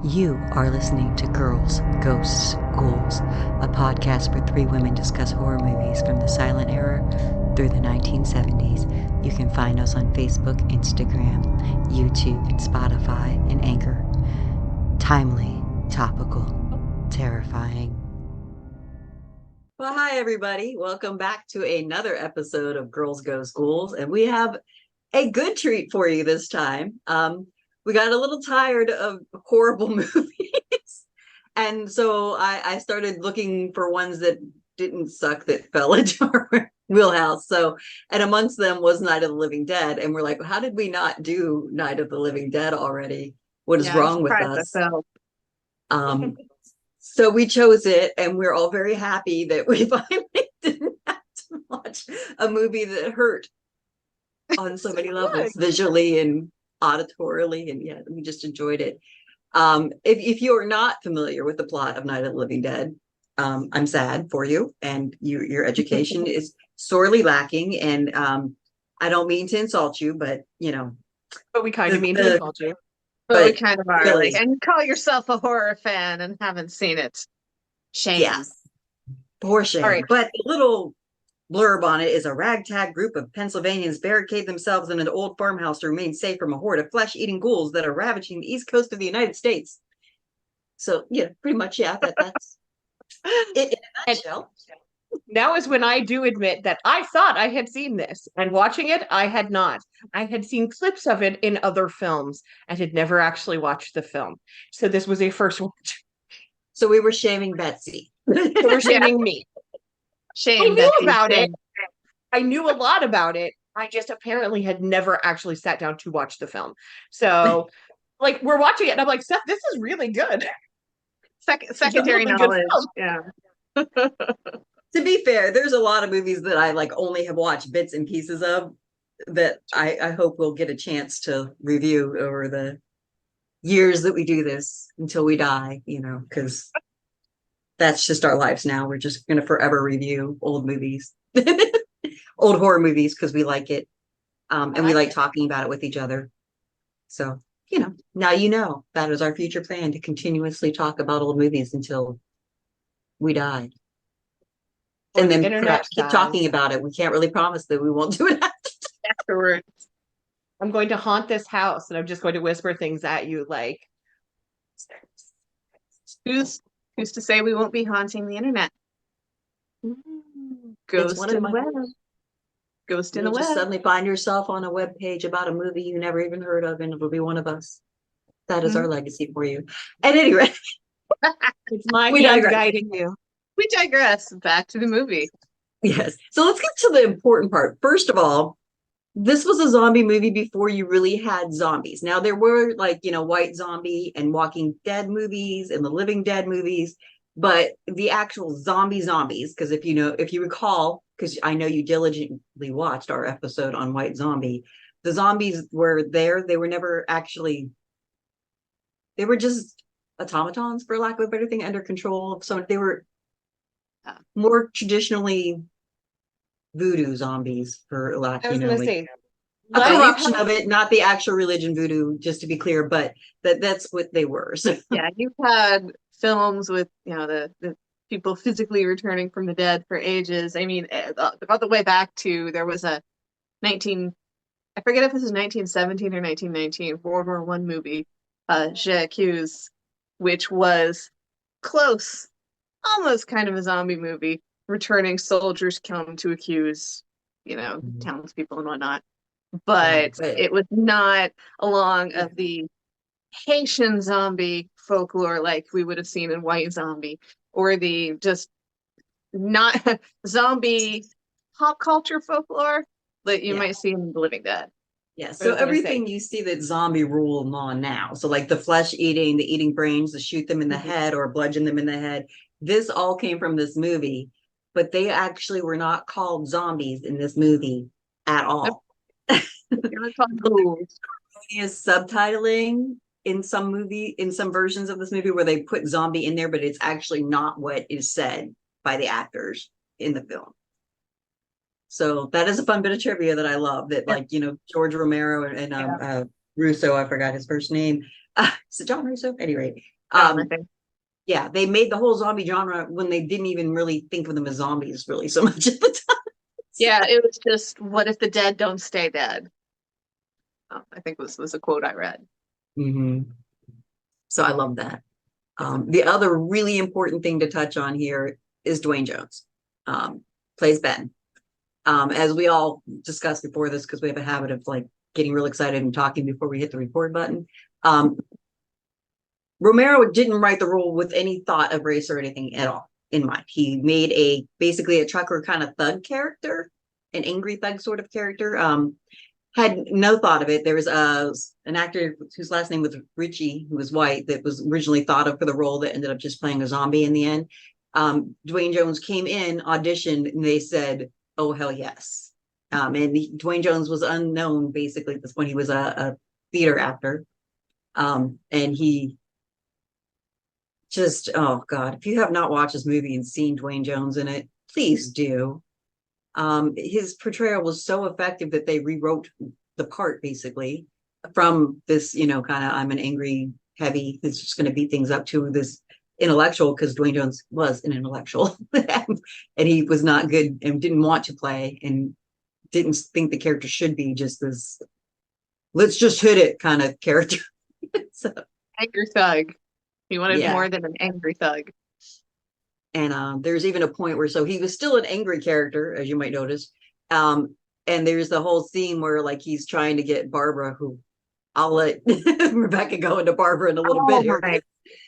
You are listening to Girls, Ghosts, Ghouls, a podcast where three women discuss horror movies from the silent era through the 1970s. You can find us on Facebook, Instagram, YouTube, and Spotify, and Anchor. Timely, topical, terrifying. Well, hi, everybody. Welcome back to another episode of Girls, Ghosts, Ghouls, and we have a good treat for you this time. We got a little tired of horrible movies. And so I started looking for ones that didn't suck, that fell into our wheelhouse. So, and amongst them was Night of the Living Dead. And we're like, how did we not do Night of the Living Dead already? What is wrong with us? So we chose it, and we're all very happy that we finally didn't have to watch a movie that hurt on so many levels, visually and auditorily, and yeah, we just enjoyed it. If you're not familiar with the plot of Night of the Living Dead, I'm sad for you, and your education is sorely lacking. And I don't mean to insult you, but we kind of mean to insult you. But we kind of are, really, and call yourself a horror fan and haven't seen it. Shame. Yes, poor shame. Right. But a little blurb on it is: a ragtag group of Pennsylvanians barricade themselves in an old farmhouse to remain safe from a horde of flesh-eating ghouls that are ravaging the east coast of the United States. So, pretty much, that's it in a nutshell. Now is when I do admit that I thought I had seen this, and watching it, I had not. I had seen clips of it in other films and had never actually watched the film. So this was a first watch. So we were shaming Betsy. They were shaming me. Shame. I knew about it. I knew a lot about it. I just apparently had never actually sat down to watch the film. So, we're watching it, and I'm like, Seth, this is really good. Secondary knowledge. Yeah. To be fair, there's a lot of movies that I only have watched bits and pieces of that I hope we'll get a chance to review over the years that we do this until we die, because that's just our lives now. We're just going to forever review old movies, old horror movies, because we like it. And we like talking about it with each other. So, now that is our future plan, to continuously talk about old movies until we die. And then perhaps keep talking about it. We can't really promise that we won't do it afterwards. I'm going to haunt this house, and I'm just going to whisper things at you like, who's to say we won't be haunting the internet? Ghost in the web. Ghost in the web. Just suddenly find yourself on a web page about a movie you never even heard of, and it'll be one of us. That is our legacy for you. At any rate, it's my hand guiding you. We digress. Back to the movie. Yes. So let's get to the important part. First of all, this was a zombie movie before you really had zombies. Now, there were White Zombie and Walking Dead movies and the Living Dead movies, but the actual zombies, because if you recall, because I know you diligently watched our episode on White Zombie, the zombies were there. They were never actually, they were just automatons, for lack of a better thing, under control of someone. They were more traditionally voodoo zombies, for lack, a corruption of it, not the actual religion voodoo, just to be clear, but that's what they were. So yeah, you've had films with the people physically returning from the dead for ages. I mean, all the way back to, there was a I forget if this is 1917 or 1919 World War I movie, GGG, which was close, almost kind of a zombie movie. Returning soldiers come to accuse, townspeople and whatnot. But it was not along of the Haitian zombie folklore like we would have seen in White Zombie, or the just not zombie pop culture folklore that you might see in The Living Dead. Yeah, so everything you see that zombie rule on now, so like the flesh eating, the eating brains, the shoot them in the head or bludgeon them in the head, this all came from this movie, but they actually were not called zombies in this movie at all. They were called ghouls. Is subtitling in some versions of this movie where they put zombie in there, but it's actually not what is said by the actors in the film. So that is a fun bit of trivia that I love, that George Romero and Russo, I forgot his first name, Is it John Russo? At any rate, John, I think. yeah, they made the whole zombie genre when they didn't even really think of them as zombies really so much at the time. Yeah, it was just, what if the dead don't stay dead? I think was a quote I read. Mm-hmm. So I love that. The other really important thing to touch on here is Dwayne Jones, plays Ben. As we all discussed before this, because we have a habit of like getting real excited and talking before we hit the record button. Romero didn't write the role with any thought of race or anything at all in mind. He made basically a trucker kind of thug character, an angry thug sort of character. Had no thought of it. There was an actor whose last name was Ritchie, who was white, that was originally thought of for the role that ended up just playing a zombie in the end. Dwayne Jones came in, auditioned, and they said, "Oh, hell yes." Dwayne Jones was unknown basically at this point. He was a theater actor. And he just, oh God, if you have not watched this movie and seen Dwayne Jones in it, please do. His portrayal was so effective that they rewrote the part basically from this, kind of, I'm an angry heavy that's just going to beat things up, to this intellectual, because Dwayne Jones was an intellectual and he was not good and didn't want to play and didn't think the character should be just this let's just hit it kind of character. So, Angry thug. He wanted yeah. more than an angry thug. And there's even a point where, so he was still an angry character, as you might notice. And there's the whole scene where like he's trying to get Barbara, who I'll let Rebecca go into Barbara in a little bit here. My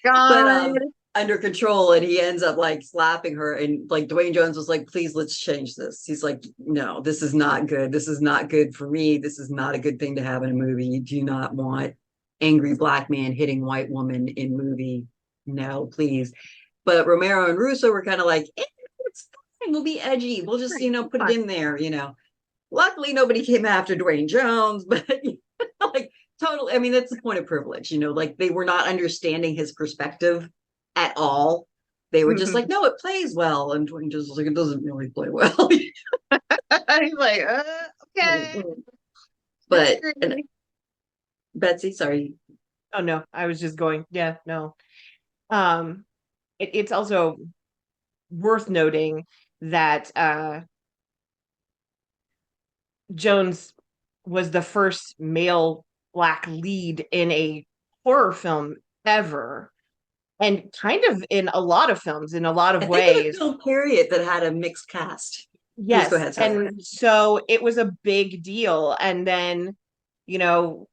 God. But under control, and he ends up like slapping her, and like Dwayne Jones was like, please, let's change this. He's like, no, this is not good. This is not good for me. This is not a good thing to have in a movie. You do not want angry black man hitting white woman in movie. No, please. But Romero and Russo were kind of like, it's fine. We'll be edgy. We'll just, put it in there, Luckily, nobody came after Dwayne Jones, but like totally. I mean, that's the point of privilege, like they were not understanding his perspective at all. They were just like, no, it plays well. And Dwayne Jones was like, it doesn't really play well. He's like, okay. But Betsy, sorry. Oh no, I was just going, yeah, no. It's also worth noting that Jones was the first male black lead in a horror film ever, and kind of in a lot of films, in a lot of ways. Film period that had a mixed cast. Yes, go ahead, and so it was a big deal. And then,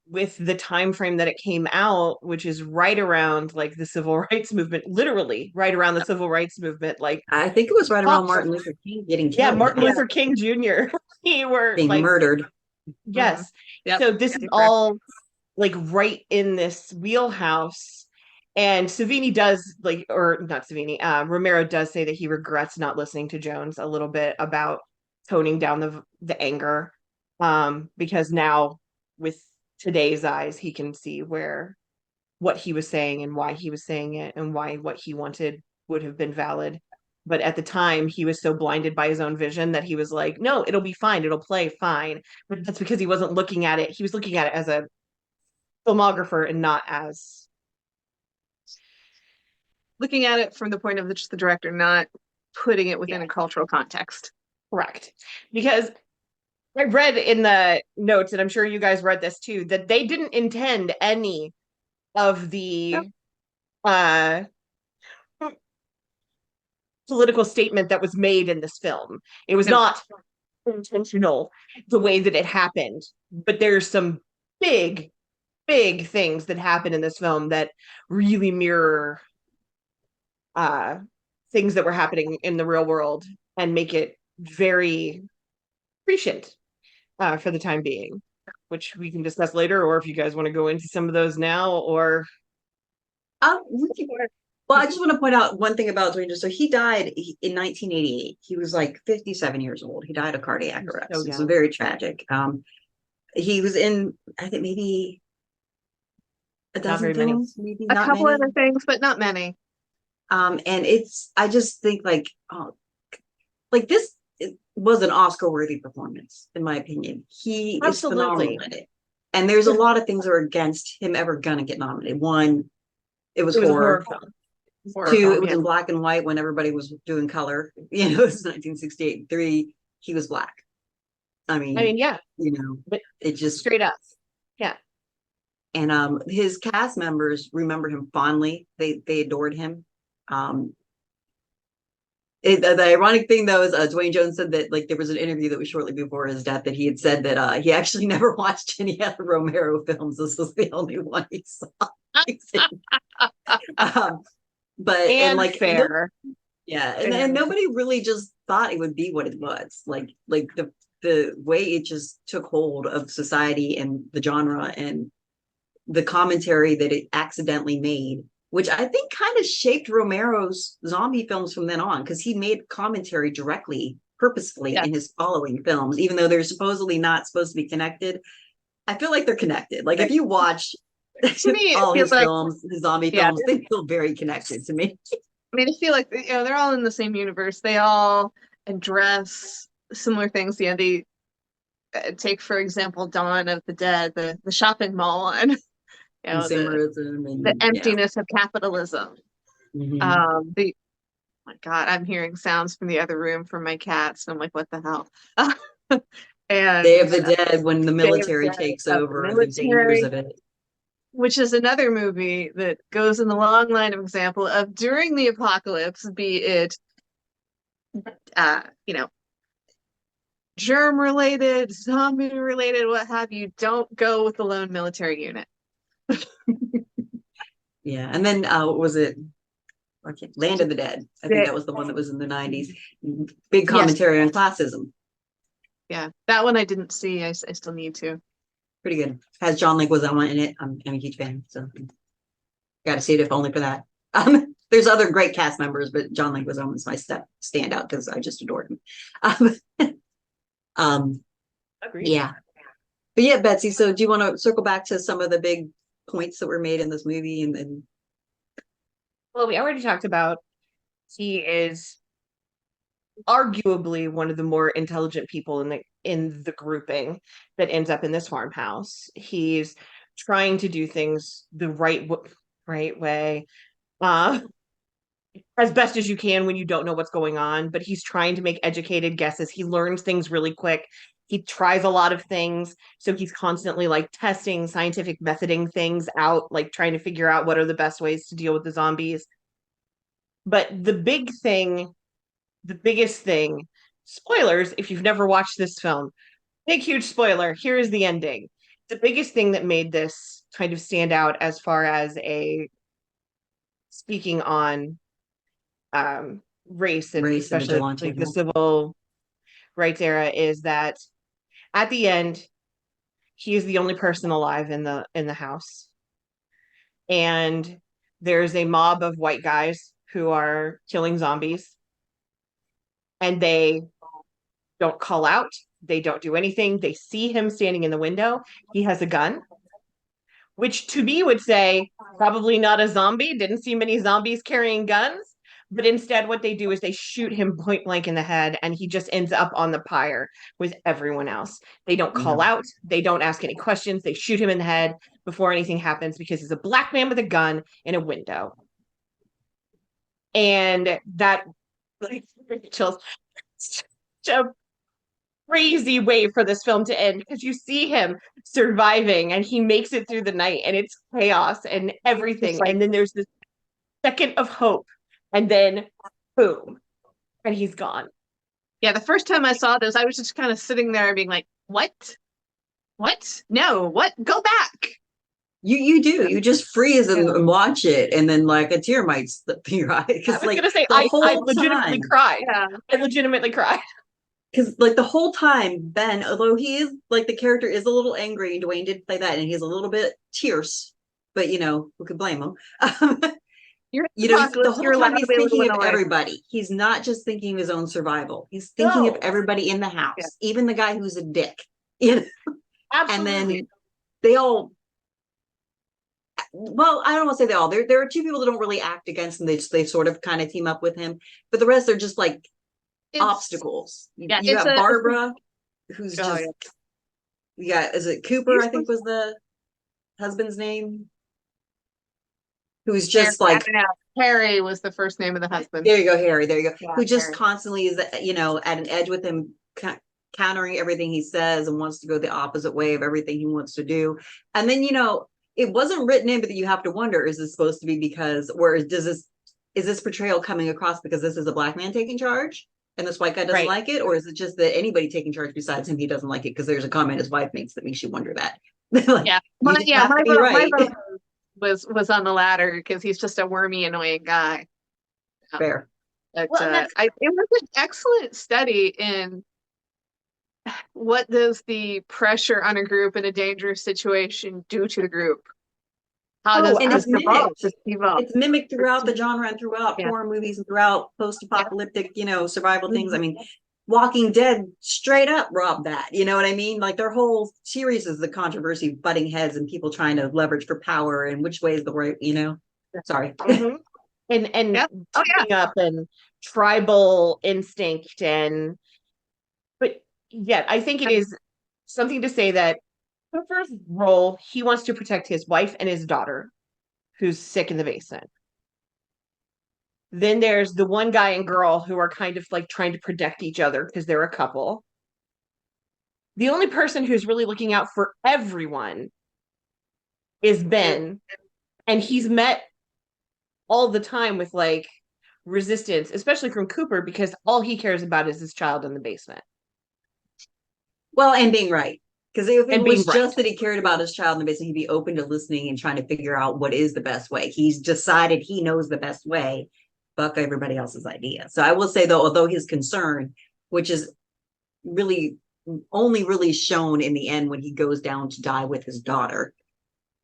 with the time frame that it came out, which is right around like the civil rights movement, literally right around the civil rights movement, like I think it was right around Martin Luther King getting killed. Yeah, Martin Luther King Jr. He were being like murdered. Yes. Yep. So this is all like right in this wheelhouse. And Savini does or not Savini, Romero does say that he regrets not listening to Jones a little bit about toning down the anger, because now with today's eyes, he can see what he was saying and why he was saying it and why what he wanted would have been valid. But at the time, he was so blinded by his own vision that he was like, no, it'll be fine. It'll play fine. But that's because he wasn't looking at it. He was looking at it as a filmographer and not as looking at it from the point of just the director, not putting it within a cultural context. Correct. Because I read in the notes, and I'm sure you guys read this too, that they didn't intend any of the political statement that was made in this film. It was not intentional the way that it happened, but there's some big things that happen in this film that really mirror things that were happening in the real world and make it very prescient for the time being, which we can discuss later, or if you guys want to go into some of those now, or well, I just want to point out one thing about Dwayne. So he died in 1988. He was like 57 years old. He died of cardiac arrest. So it's very tragic. He was in, I think, maybe a dozen films, maybe a couple other things, but not many. And I just think like this was an Oscar-worthy performance, in my opinion. He is phenomenal in it. And there's a lot of things that are against him ever gonna get nominated. One, it was It was a horror. horror film. Two, it was in black and white when everybody was doing color. It was 1968. Three, he was black. I mean, yeah, but it just straight up. Yeah. And his cast members remember him fondly. They adored him. The ironic thing though is Dwayne Jones said that like there was an interview that was shortly before his death that he had said that he actually never watched any other Romero films. This was the only one he saw. But and like fair. And nobody really just thought it would be what it was. Like the way it just took hold of society and the genre and the commentary that it accidentally made, which I think kind of shaped Romero's zombie films from then on, because he made commentary directly, purposefully in his following films, even though they're supposedly not supposed to be connected. I feel like they're connected. Like if you watch to me, all his films, his zombie films, they feel very connected to me. I mean, I feel like they're all in the same universe. They all address similar things. They take, for example, Dawn of the Dead, the shopping mall, and the emptiness of capitalism. Mm-hmm. My God, I'm hearing sounds from the other room from my cats. And I'm like, what the hell? And Day of the Dead, when the military takes over, and the dangers of it. Which is another movie that goes in the long line of example of during the apocalypse, be it, germ related, zombie related, what have you, don't go with the lone military unit. Yeah, and then what was it? Land of the Dead. I think that was the one that was in the 90s. Big commentary on classism. Yeah, that one I didn't see. I still need to. Pretty good. Has John Leguizamo in it. I'm a huge fan, so got to see it if only for that. There's other great cast members, but John Leguizamo is my standout because I just adore him. Agreed. Yeah. But yeah, Betsy, so do you want to circle back to some of the big points that were made in this movie? And well, we already talked about he is arguably one of the more intelligent people in the grouping that ends up in this farmhouse. He's trying to do things the right way, as best as you can when you don't know what's going on, but he's trying to make educated guesses. He learns things really quick. He tries a lot of things, so he's constantly like testing, scientific methoding things out, like trying to figure out what are the best ways to deal with the zombies. But the biggest thing, spoilers if you've never watched this film, big huge spoiler, here is the ending. The biggest thing that made this kind of stand out as far as speaking on race and especially like the civil rights era is that at the end he is the only person alive in the house, and there's a mob of white guys who are killing zombies, and they don't call out, they don't do anything. They see him standing in the window. He has a gun, which to me would say probably not a zombie. Didn't see many zombies carrying guns. But instead, what they do is they shoot him point blank in the head, and he just ends up on the pyre with everyone else. They don't call out. They don't ask any questions. They shoot him in the head before anything happens because he's a black man with a gun in a window. And that like chills. A crazy way for this film to end, because you see him surviving and he makes it through the night and it's chaos and everything. And then there's this second of hope. And then, boom, and he's gone. Yeah, the first time I saw this, I was just kind of sitting there being like, what? What? No, what? Go back. You do. You just freeze and watch it, and then like a tear might slip through your eye. I was gonna say, I legitimately cried. Yeah. I legitimately cried. Because like the whole time, Ben, although he is like the character is a little angry, and Dwayne did play that, and he's a little bit terse, but who could blame him? The whole time he's thinking of everybody. He's not just thinking of his own survival. He's thinking of everybody in the house, even the guy who's a dick. Absolutely. And then they all. Well, I don't want to say they all. There are two people that don't really act against him. They sort of kind of team up with him, but the rest are just like obstacles. You have Barbara, who's Yeah, is it Cooper? I think was the husband's name. Who's just Harry, I like, don't know. Harry was the first name of the husband. there you go, Harry. There you go. Yeah, Who just Harry. constantly is, at an edge with him, countering everything he says and wants to go the opposite way of everything he wants to do. And then, it wasn't written in, but you have to wonder: is this supposed to be because, or is this portrayal coming across because this is a black man taking charge and this white guy doesn't Right. like it, or is it just that anybody taking charge besides him, he doesn't like it because there's a comment his wife makes that makes you wonder that. Like, Yeah, you just have to be right. my vote was on the latter because he's just a wormy, annoying guy. Fair. But, Well, and that's- it was an excellent study in what does the pressure on a group in a dangerous situation do to the group? How does and it evolve? It's mimicked throughout the genre and throughout Yeah. horror movies and throughout post-apocalyptic, survival things. I Mhm. mean, Walking Dead straight up robbed that. You know what I mean? Like their whole series is the controversy, butting heads, and people trying to leverage for power and which way is the right. Sorry. Mhm. And Yep. Oh, yeah. teaming up and tribal instinct but yeah, I think it is something to say that Cooper's role, he wants to protect his wife and his daughter, who's sick in the basement. Then there's the one guy and girl who are kind of like trying to protect each other because they're a couple. The only person who's really looking out for everyone is Ben, and he's met all the time with like resistance, especially from Cooper, because all he cares about is his child in the basement. Well, and being right. Because if it And was being just that he cared about his child in the basement, he'd be open to listening and trying to figure out what is the best way. He's decided he knows the best way. Fuck everybody else's idea. So I will say, though, although his concern, which is really only really shown in the end when he goes down to die with his daughter,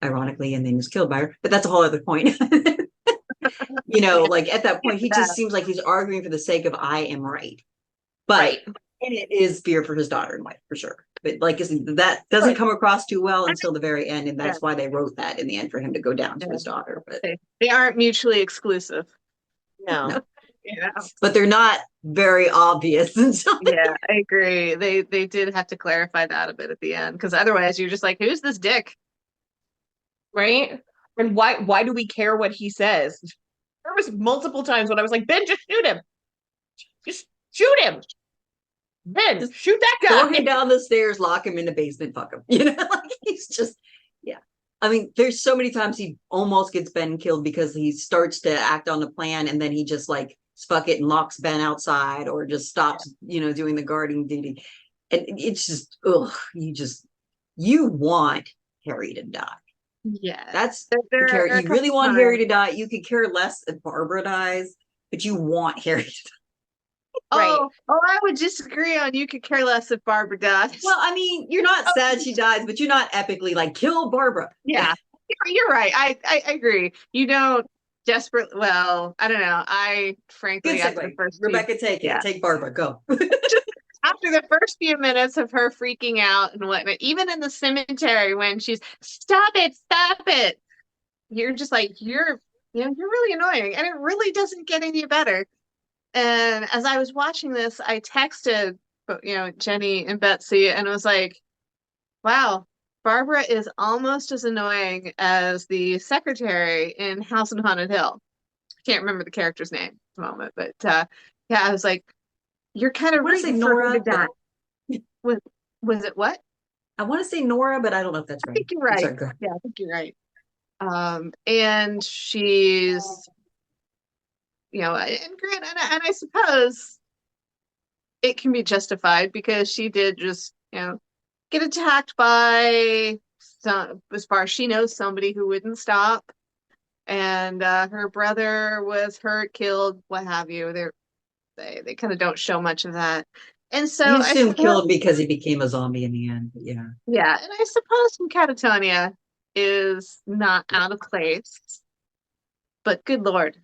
ironically, and then is killed by her. But that's a whole other point. Like at that point, he just seems like he's arguing for the sake of I am right. But Right. and it is fear for his daughter and wife for sure. But like that doesn't come across too well until the very end, and that's why they wrote that in the end for him to go down to his daughter. But They aren't mutually exclusive. No. Yeah. But they're not very obvious until Yeah, I agree. They did have to clarify that a bit at the end because otherwise you're just like, who's this dick? Right? And why do we care what he says? There was multiple times when I was like, Ben, just shoot him. Just shoot him. Ben, just shoot that guy. throw him down the stairs, lock him in the basement, fuck him. Like he's just, yeah. I mean, there's so many times he almost gets Ben killed because he starts to act on the plan and then he just like fuck it and locks Ben outside or just stops, doing the guarding duty. And it's just, you want Harry to die. Yeah. That's you really want Harry to die. You could care less if Barbara dies, but you want Harry to die. Right. Oh, I would disagree on you could care less if Barbara dies. Well, I mean, you're not sad she dies, but you're not epically like kill Barbara. Yeah, you're right. I agree. You don't desperately. Well, I don't know. I frankly, after the first Rebecca, take Barbara, go. After the first few minutes of her freaking out and whatnot, even in the cemetery when she's stop it, you're just like you're really annoying, and it really doesn't get any better. And as I was watching this, I texted, Jenny and Betsy, and was like, wow, Barbara is almost as annoying as the secretary in House on Haunted Hill. I can't remember the character's name at the moment, but yeah, I was like, you're kind of rooting for her to die. Was it what? I want to say Nora, but I don't know if that's right. I think you're right. Sorry, yeah, I think you're right. And she's, and I suppose it can be justified because she did just, get attacked by as far as she knows, somebody who wouldn't stop. And her brother was hurt, killed, what have you. They kind of don't show much of that. And so you assume killed because he became a zombie in the end. But yeah. Yeah, and I suppose some catatonia is not out of place. But good Lord,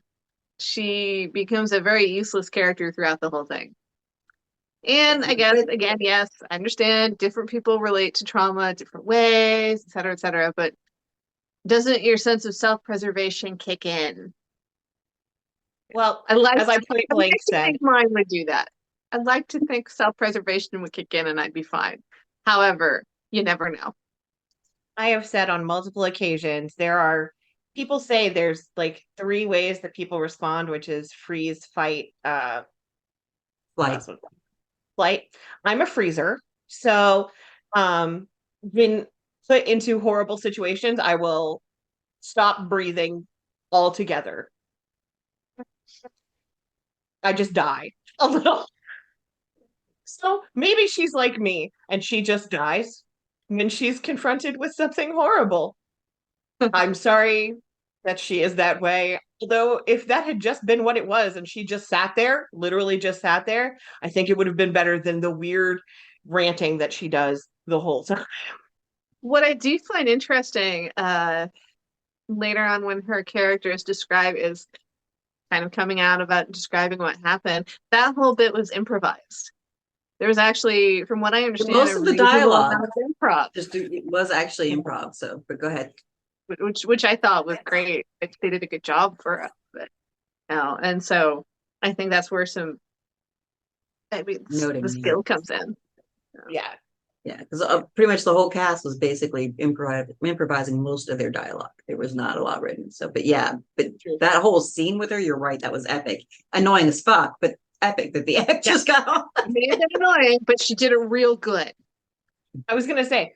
she becomes a very useless character throughout the whole thing. And I guess, again, yes, I understand different people relate to trauma different ways, et cetera, but doesn't your sense of self-preservation kick in? Well, as I point blank said, I think mine would do that. I'd like to think self-preservation would kick in and I'd be fine. However, you never know. I have said on multiple occasions, people say there's like 3 ways that people respond, which is freeze, fight, Like, flight. I'm a freezer. So, when put into horrible situations, I will stop breathing altogether. I just die a little. So maybe she's like me and she just dies when she's confronted with something horrible. I'm sorry that she is that way. Although, if that had just been what it was and she just sat there, literally just sat there, I think it would have been better than the weird ranting that she does the whole time. What I do find interesting, later on when her character is kind of coming out about describing what happened, that whole bit was improvised. There was actually, from what I understand, most a of the reasonable dialogue amount of improv, it was actually improv. So, but go ahead. which I thought was great. They did a good job for it. And so I think that's where the Noting. skill comes in. Yeah. Yeah, because pretty much the whole cast was basically improvising most of their dialogue. There was not a lot written. So, but yeah, but that whole scene with her, you're right, that was epic. Annoying as fuck, but epic that the actress got on. It may have been annoying, but she did it real good. I was gonna say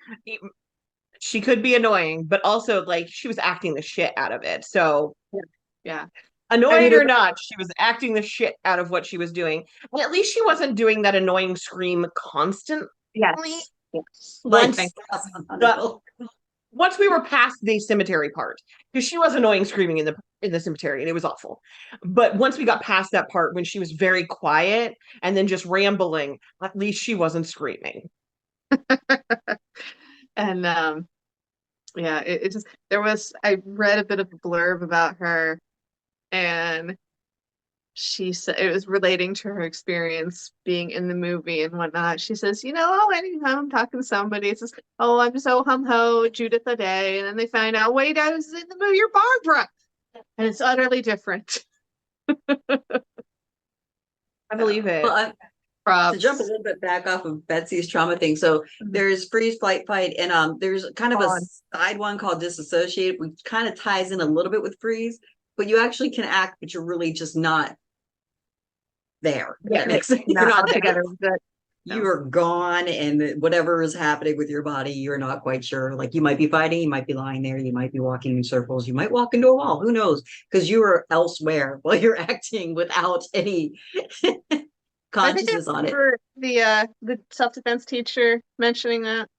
she could be annoying, but also like she was acting the shit out of it. So Yeah. annoying or not, she was acting the shit out of what she was doing. And at least she wasn't doing that annoying scream constantly. Yes. Once, Like, once we were past the cemetery part, because she was annoying screaming in the cemetery and it was awful. But once we got past that part when she was very quiet and then just rambling, at least she wasn't screaming. And yeah, it just I read a bit of a blurb about her, and she said it was relating to her experience being in the movie and whatnot. She says, anytime I'm talking to somebody, it's just, oh, I'm so hum ho, Judith a day, and then they find out, wait, I was in the movie, you're Barbara, and it's utterly different. I believe it. well, Props. to jump a little bit back off of Betsy's trauma thing. So there's freeze, flight, fight, and there's kind of a side one called disassociate, which kind of ties in a little bit with freeze, but you actually can act, but you're really just not there. Yeah, you're not together. You are gone, and whatever is happening with your body, you're not quite sure. Like you might be fighting, you might be lying there, you might be walking in circles, you might walk into a wall. Who knows? Because you are elsewhere while you're acting without any consciousness on it. The self-defense teacher mentioning that,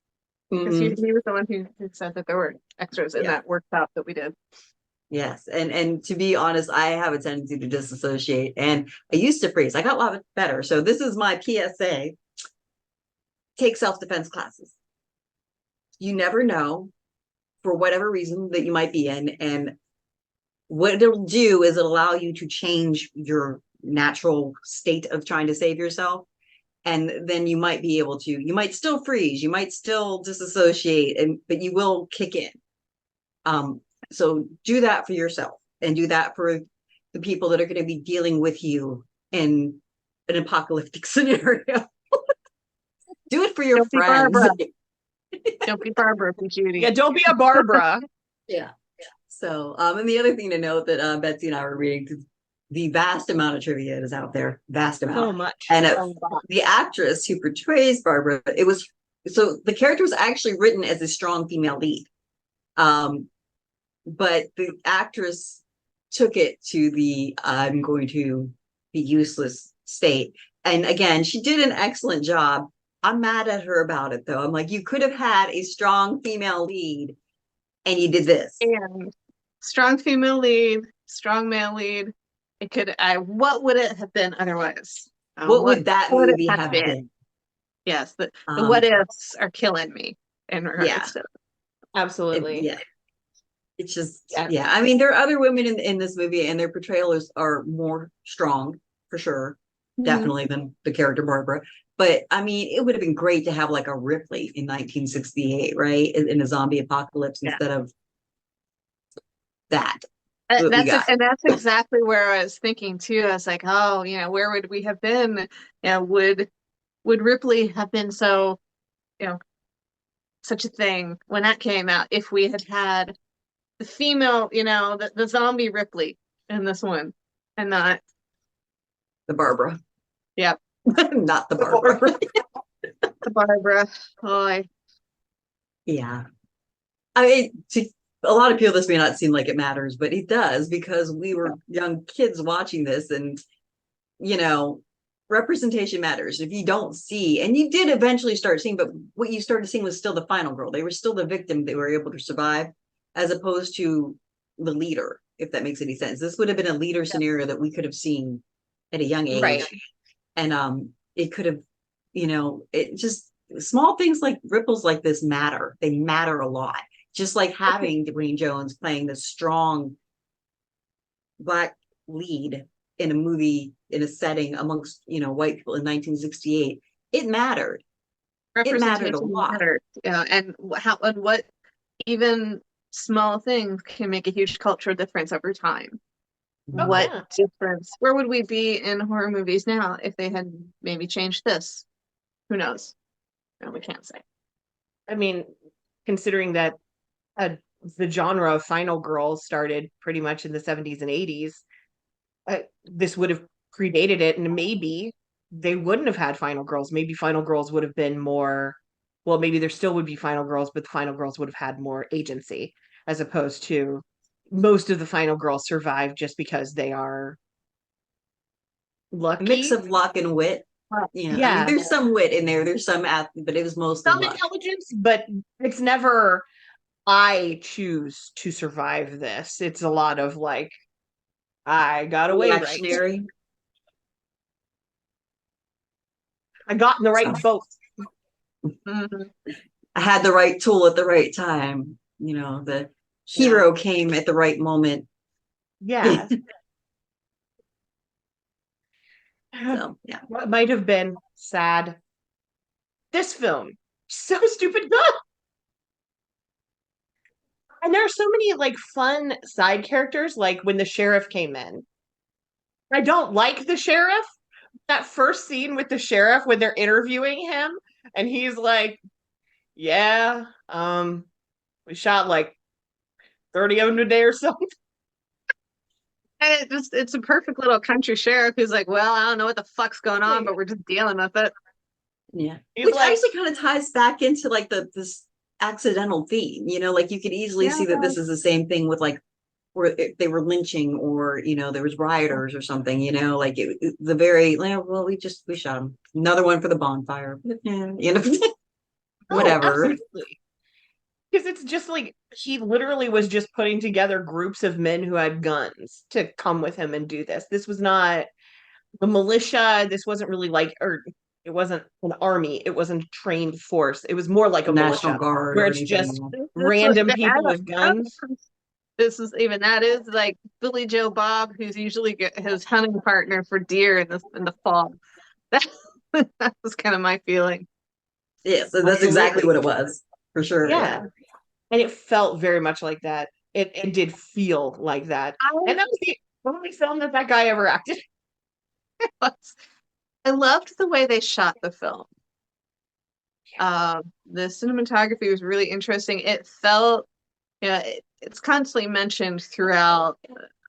because he was the one who said that there were extras in that workshop that we did. Yes, and to be honest, I have a tendency to disassociate, and I used to freeze. I got a lot better. So this is my PSA: take self-defense classes. You never know, for whatever reason that you might be in, and what it'll do is it'll allow you to change your natural state of trying to save yourself, and then you might be able to. You might still freeze, you might still disassociate, but you will kick in. So do that for yourself, and do that for the people that are going to be dealing with you in an apocalyptic scenario. Do it for your friends. Don't be Barbara, be Judy. Yeah, don't be a Barbara. Yeah. So, and the other thing to note that Betsy and I were reading, the vast amount of trivia that is out there, vast amount. So much. And the actress who portrays Barbara, so the character was actually written as a strong female lead. But the actress took it to the I'm going to be useless state. And again, she did an excellent job. I'm mad at her about it, though. I'm like, you could have had a strong female lead and you did this. And strong female lead, strong male lead. What would it have been otherwise? What would that movie have been? Yes, the what ifs are killing me in regards to absolutely. It's just, I mean, there are other women in this movie, and their portrayals are more strong, for sure, definitely, than the character Barbara. But, I mean, it would have been great to have, like, a Ripley in 1968, right? In a zombie apocalypse instead of that. And that's exactly where I was thinking, too. I was like, oh, where would we have been? Would Ripley have been so such a thing when that came out if we had had the female, the zombie Ripley in this one, and not The Barbara. yeah, Not the Barbara. the Barbara. Oh, Yeah. I mean, to a lot of people, this may not seem like it matters, but it does, because we were young kids watching this, and representation matters. If you don't see, and you did eventually start seeing, but what you started seeing was still the final girl. They were still the victim. They were able to survive, as opposed to the leader, if that makes any sense. This would have been a leader scenario that we could have seen at a young age. Right. And it could have, it just, small things like ripples like this matter. They matter a lot. Just like having Dwayne Jones playing the strong Black lead in a movie, in a setting amongst white people in 1968, it mattered. It mattered a lot. Mattered. Yeah, and what even small things can make a huge cultural difference over time. What difference? Where would we be in horror movies now if they had maybe changed this? Who knows? No, we can't say. I mean, considering that the genre of final girls started pretty much in the 70s and 80s, this would have predated it, and maybe they wouldn't have had final girls. Maybe final girls would have been more, well, maybe there still would be final girls, but the final girls would have had more agency, as opposed to most of the final girls survive just because they are lucky. A mix of luck and wit. Yeah. I mean, there's some wit in there. There's some but it was mostly some luck. Intelligence, but it's never, I choose to survive this. It's a lot of like, I got away right. I got in the right boat. I had the right tool at the right time. The hero came at the right moment. Yeah. So, yeah. What might have been sad. This film, so stupid good. And there are so many like fun side characters, like when the sheriff came in. I don't like the sheriff. That first scene with the sheriff when they're interviewing him, and he's like, yeah, we shot like 30 of them today or something. And it's a perfect little country sheriff who's like, well, I don't know what the fuck's going on, but we're just dealing with it. Yeah. Which actually kind of ties back into like this accidental theme, like you could easily see that this is the same thing with like where they were lynching, or there was rioters or something, like the very, well, we shot him. Another one for the bonfire. Whatever. Because it's just like he literally was just putting together groups of men who had guns to come with him and do this. This was not the militia. This wasn't really like, or it wasn't an army. It wasn't a trained force. It was more like a National militia, Guard, where it's just random people with guns. That is like Billy Joe Bob, who's usually his hunting partner for deer in the fall. That was kind of my feeling. Yeah, so that's exactly what it was, for sure. Yeah. And it felt very much like that. It did feel like that. And that was the only film that guy ever acted. I loved the way they shot the film. The cinematography was really interesting. It felt, it's constantly mentioned throughout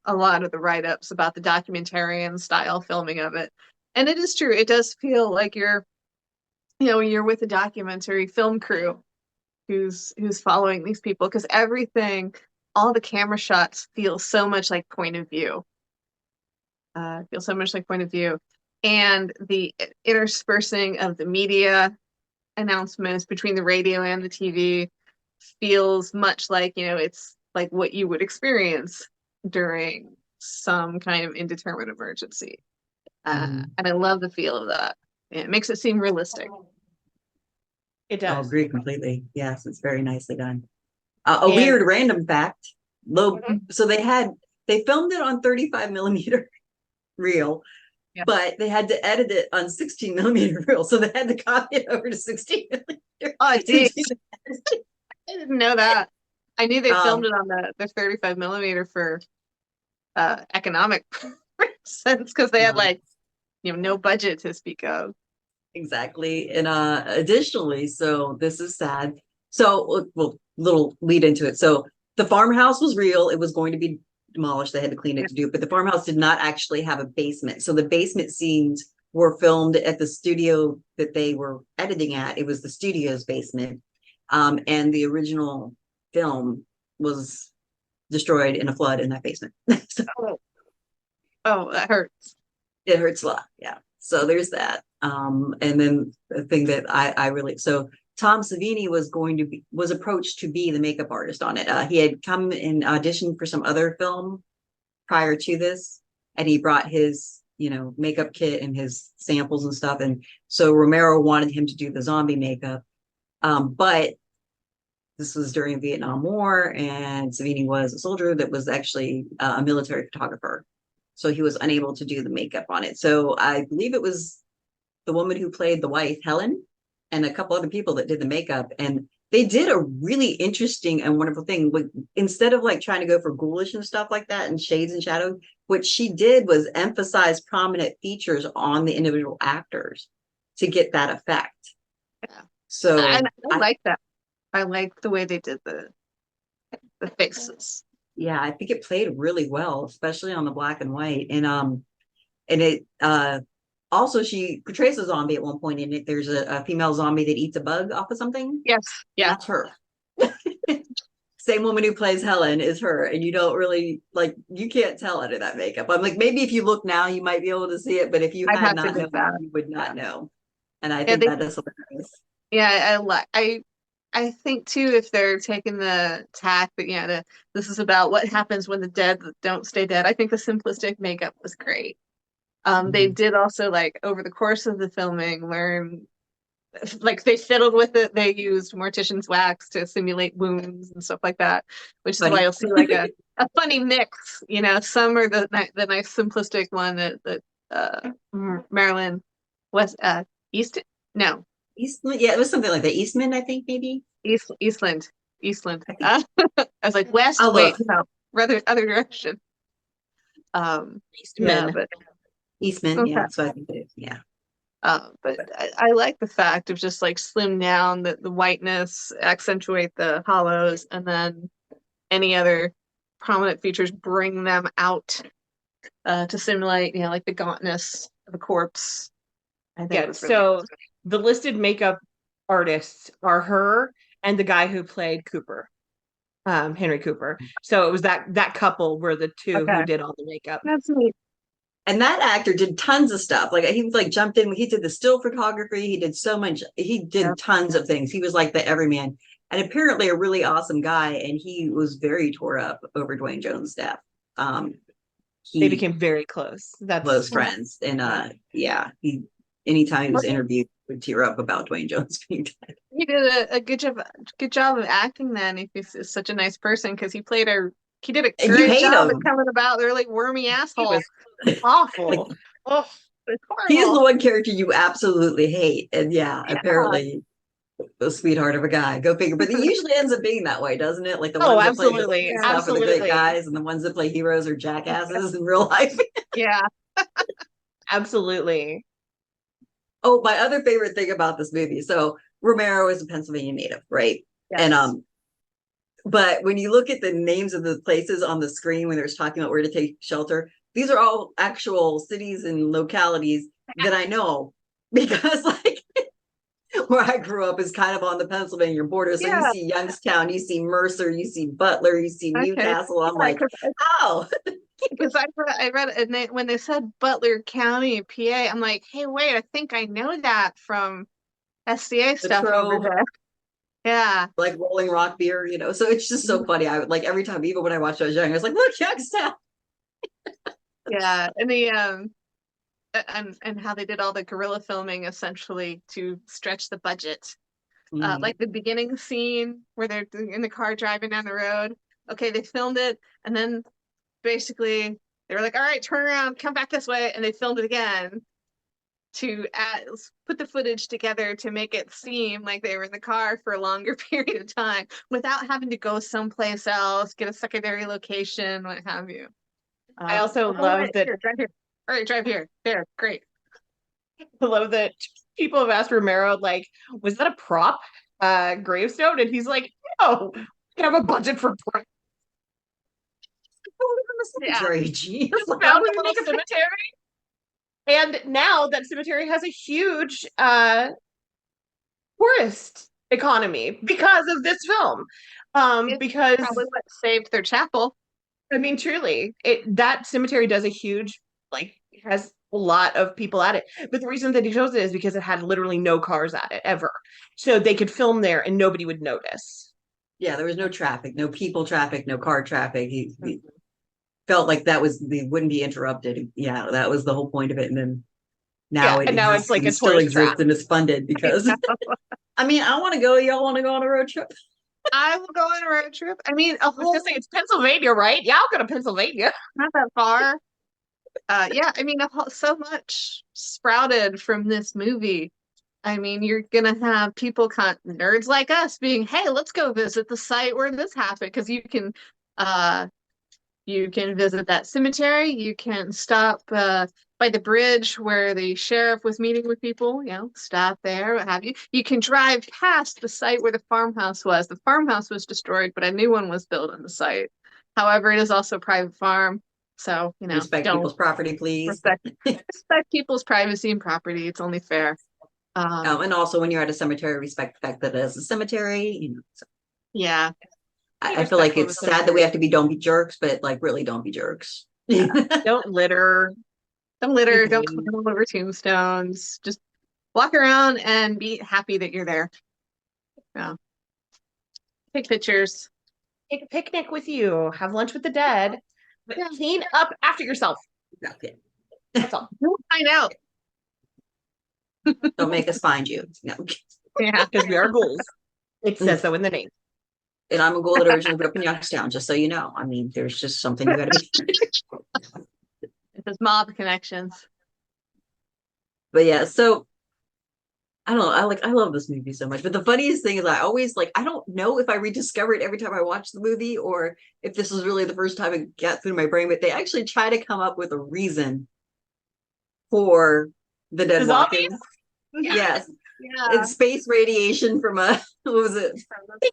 a lot of the write-ups about the documentarian style filming of it. And it is true. It does feel like you're with a documentary film crew who's following these people, because everything, all the camera shots feel so much like point of view. And the interspersing of the media announcements between the radio and the TV feels much like, it's like what you would experience during some kind of indeterminate emergency. And I love the feel of that. It makes it seem realistic. It does. I agree completely. Yes, it's very nicely done. A weird random fact. So they filmed it on 35 millimeter reel, but they had to edit it on 16 millimeter reel. So they had to copy it over to 16 millimeter. Oh, geez. I didn't know that. I knew they filmed it on the 35 millimeter for economic sense, because they had no budget to speak of. Exactly. And additionally, so this is sad, So, well, little lead into it. So the farmhouse was real. It was going to be demolished. They had to clean it to do it, but the farmhouse did not actually have a basement. So the basement scenes were filmed at the studio that they were editing at. It was the studio's basement. And the original film was destroyed in a flood in that basement. So Oh, that hurts. it hurts a lot. Yeah. So there's that. And then the thing that I really, so Tom Savini was approached to be the makeup artist on it. He had come and auditioned for some other film prior to this, and he brought his, makeup kit and his samples and stuff. And so Romero wanted him to do the zombie makeup. But this was during the Vietnam War, and Savini was a soldier that was actually a military photographer. So he was unable to do the makeup on it. So I believe it was the woman who played the wife, Helen, and a couple other people that did the makeup. And they did a really interesting and wonderful thing. Instead of like trying to go for ghoulish and stuff like that and shades and shadows, what she did was emphasize prominent features on the individual actors to get that effect. Yeah. So And I like that. I like the way they did the faces. yeah, I think it played really well, especially on the black and white. And it also, she portrays a zombie at one point in it. There's a female zombie that eats a bug off of something. Yes. Yeah. That's her. Same woman who plays Helen is her, and you don't really you can't tell under that makeup. I'm like, maybe if you look now, you might be able to see it, but if you I'd had have to not do known, that. you would not know. And I Yeah, think that is hilarious. Yeah, I think too, if they're taking the tack that this is about what happens when the dead don't stay dead. I think the simplistic makeup was great. They did also over the course of the filming learn they fiddled with it. They used mortician's wax to simulate wounds and stuff like that, which is why you'll see a funny mix. Some are the nice simplistic one that Marilyn was East no Eastman, yeah, it was something like that. Eastman, I think maybe. Eastland. I I was like West. I'll Wait, look. no, rather other direction. Yeah, Men. but Eastman, okay. yeah, so I think it is. Yeah. But I like the fact of just slim down the whiteness, accentuate the hollows, and then any other prominent features, bring them out to simulate, the gauntness of a corpse. I think Yeah, was really so the listed makeup artists are her and the guy who played Cooper, Henry Cooper. So it was that couple were the two okay. who did all the makeup. That's neat. And that actor did tons of stuff. He was jumped in. He did the still photography. He did so much. He did tons of things. He was like the everyman, and apparently a really awesome guy. And he was very tore up over Dwayne Jones' death. They became very close. That's close friends, and yeah, he anytime he was interviewed would tear up about Dwayne Jones being dead. He did a good job of acting then, if he's such a nice person, because he did a And you great hate job him. at coming about. They're like wormy He assholes. was awful. Oh, It's He is the horrible. one character you absolutely hate, and yeah, apparently a sweetheart of a guy. Go figure. But it usually ends up being that way, doesn't it? Like the oh, ones that play absolutely, stuff are the absolutely, great guys, and the ones that play heroes are jackasses in real life. Yeah. absolutely. Oh, my other favorite thing about this movie. So Romero is a Pennsylvania native, right? Yes. And but when you look at the names of the places on the screen when there's talking about where to take shelter, these are all actual cities and localities that I know because where I grew up is kind of on the Pennsylvania border. So you see Youngstown, you see Mercer, you see Butler, you see Newcastle. I'm like, oh. Because I read it, and when they said Butler County, PA, I'm like, hey, wait, I think I know that from SCA stuff over there. Yeah. Like Rolling Rock beer, So it's just so funny. I would every time, even when I watched I was young, I was like, look, Youngstown. Yeah. And the and how they did all the guerrilla filming essentially to stretch the budget. Like the beginning scene where they're in the car driving down the road. Okay, they filmed it, and then basically they were like, all right, turn around, come back this way, and they filmed it again to put the footage together to make it seem like they were in the car for a longer period of time without having to go someplace else, get a secondary location, what have you. I also love that. Here, drive here. All right, drive here. There, great. I love that people have asked Romero, was that a prop? gravestone, and he's like, "Oh, we can have a budget for Cemetery, geez. just Found found a a little cemetery." And now that cemetery has a huge tourist economy because of this film. It's Because probably what saved their chapel. I mean, truly, that cemetery does a huge, like, it has a lot of people at it. But the reason that he chose it is because it had literally no cars at it ever. So they could film there and nobody would notice. Yeah, there was no traffic, no people traffic, no car traffic. He felt like they wouldn't be interrupted. Yeah, that was the whole point of it. And then now Yeah, it and now it's exists like and a still tourist trap. exists and is funded because I mean, I want to go. Y'all want to go on a road trip? I will go on a road trip. I mean, a I was whole gonna say it's Pennsylvania, right? Yeah, I'll go to Pennsylvania. not that far. Yeah, I mean, so much sprouted from this movie. I mean, you're gonna have nerds like us being, hey, let's go visit the site where this happened, because you can visit that cemetery, you can stop by the bridge where the sheriff was meeting with people, stop there, what have you. You can drive past the site where the farmhouse was. The farmhouse was destroyed, but a new one was built on the site. However, it is also a private farm. So, Respect don't people's property, please. respect people's privacy and property. It's only fair. And also when you're at a cemetery, respect the fact that it is a cemetery. So Yeah. I feel like it's sad that we have to be don't be jerks, but like really don't be jerks. Don't litter. Don't litter, don't climb all over tombstones. Just walk around and be happy that you're there. Yeah. Take pictures. Take a picnic with you. Have lunch with the dead. But clean up after yourself. Okay. That's all. We'll find out. Don't make us find you. No. Yeah. Because we are ghouls. It says so in the name. And I'm a ghoul that originally grew up in Youngstown, just so you know. I mean, there's just something you gotta be. It says mob connections. But yeah, so I don't know. I love this movie so much. But the funniest thing is I always I don't know if I rediscover it every time I watch the movie or if this was really the first time it got through my brain, but they actually try to come up with a reason for the dead walking. Yes. Yeah. It's space radiation from a what was it?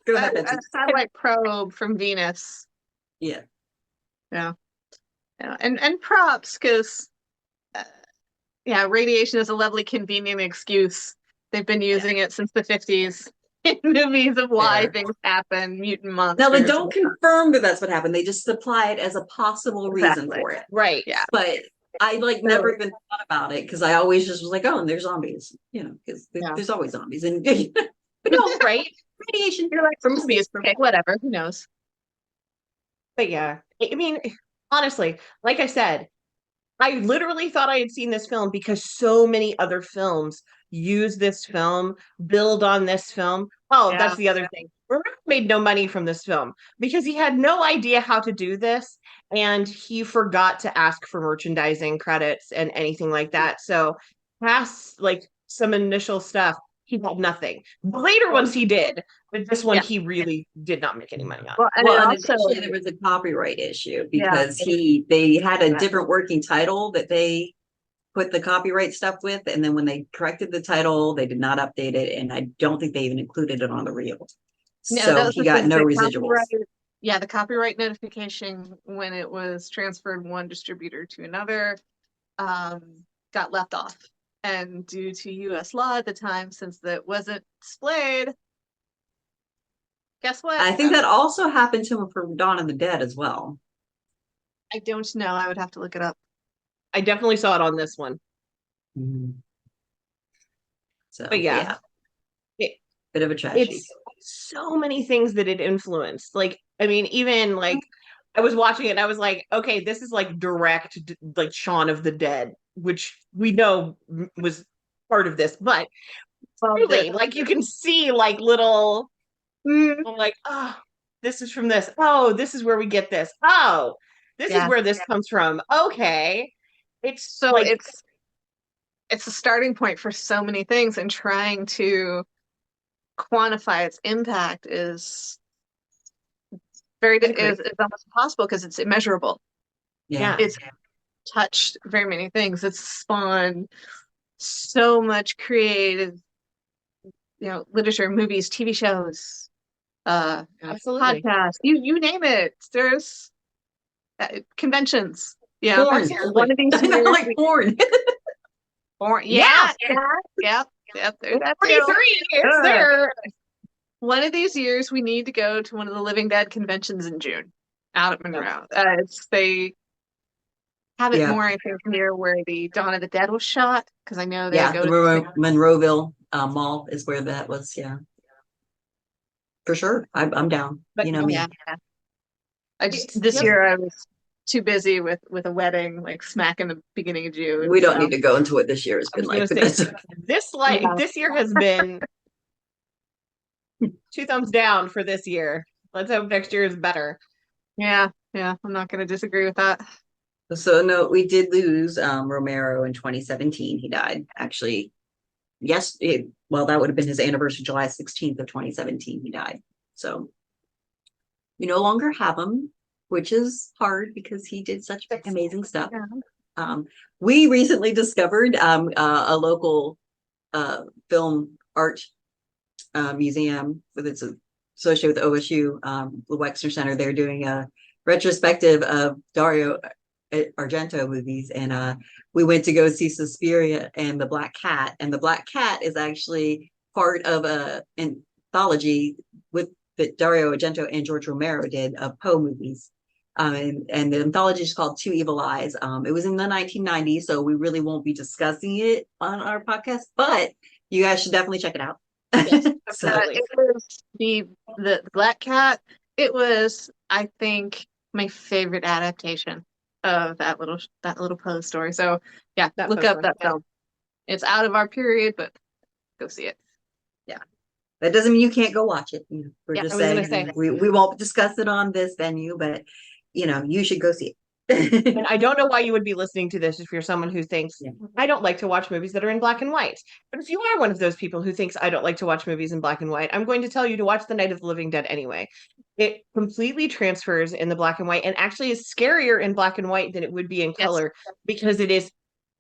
Go ahead, A Betsy. satellite probe from Venus. Yeah. Yeah. Yeah. And props, because radiation is a lovely convenient excuse. They've been using it since the 50s in movies of why things happen, mutant monsters. Now they don't confirm that that's what happened. They just supply it as a possible reason for it. Right. Yeah. But I never even thought about it because I always just was like, oh, and there's zombies, because there's always zombies. And No, right? Radiation, you're like, from movies, okay, whatever, who knows? But yeah, I mean, honestly, like I said, I literally thought I had seen this film because so many other films use this film, build on this film. Oh, that's the other thing. Romero made no money from this film because he had no idea how to do this, and he forgot to ask for merchandising credits and anything like that. So past some initial stuff, he had nothing. The later ones he did, but this one he really did not make any money on. Well, and additionally, there was a copyright issue because they had a different working title that they put the copyright stuff with, and then when they corrected the title, they did not update it, and I don't think they even included it on the reel. So he got no residuals. Yeah, the copyright notification when it was transferred one distributor to another got left off. And due to US law at the time, since that wasn't displayed, guess what? I think that also happened to him for Dawn of the Dead as well. I don't know. I would have to look it up. I definitely saw it on this one. Mm-hmm. So, but bit of a tragedy. It's so many things that it influenced. I mean, even I was watching it and I was like, okay, this is direct Shaun of the Dead, which we know was part of this, but really, you can see little I'm like, oh, this is from this. Oh, this is where we get this. Oh, this is where this comes from. Okay. It's it's a starting point for so many things, and trying to quantify its impact is is almost impossible because it's immeasurable. Yeah. It's touched very many things. It's spawned so much creative literature, movies, TV shows, Absolutely. podcasts, you name it. There's conventions. Yeah, Porn. Absolutely. one of these I know, years, like porn. yeah, yep. There's that too. 43, it's there. One of these years, we need to go to one of the Living Dead conventions in June out at Monroe. They have it Yeah. more, I think, near where the Dawn of the Dead was shot, because I know they Yeah, go the Monroeville Mall is where that was. Yeah, for sure. I'm down. But You know me. yeah. This Yep. year I was too busy with a wedding like smack in the beginning of June. We don't need to go into what this year has I been was like. gonna But say this year has been 2 thumbs down for this year. Let's hope next year is better. Yeah, I'm not going to disagree with that. so no, we did lose Romero in 2017. He died actually. Yes, well, that would have been his anniversary, July 16th of 2017. He died. So we no longer have him, which is hard because he did such amazing stuff. Yeah. We recently discovered a local film art museum it's associated with OSU, the Wexner Center. They're doing a retrospective of Dario Argento movies, and we went to go see Suspiria and The Black Cat, and The Black Cat is actually part of a anthology with that Dario Argento and George Romero did of Poe movies. And the anthology is called Two Evil Eyes. It was in the 1990s, so we really won't be discussing it on our podcast, but you guys should definitely check it out. Yes, So, It was the Black Cat. It was, I think, my favorite adaptation of that little Poe story. So yeah, look up that film. It's out of our period, but go see it. Yeah, that doesn't mean you can't go watch it. We're Yeah, just I was gonna saying say. we won't discuss it on this venue, but you should go see it. And I don't know why you would be listening to this if you're someone who thinks, Yeah. I don't like to watch movies that are in black and white. But if you are one of those people who thinks I don't like to watch movies in black and white, I'm going to tell you to watch The Night of the Living Dead anyway. It completely transfers in the black and white and actually is scarier in black and white than it would be in color because it is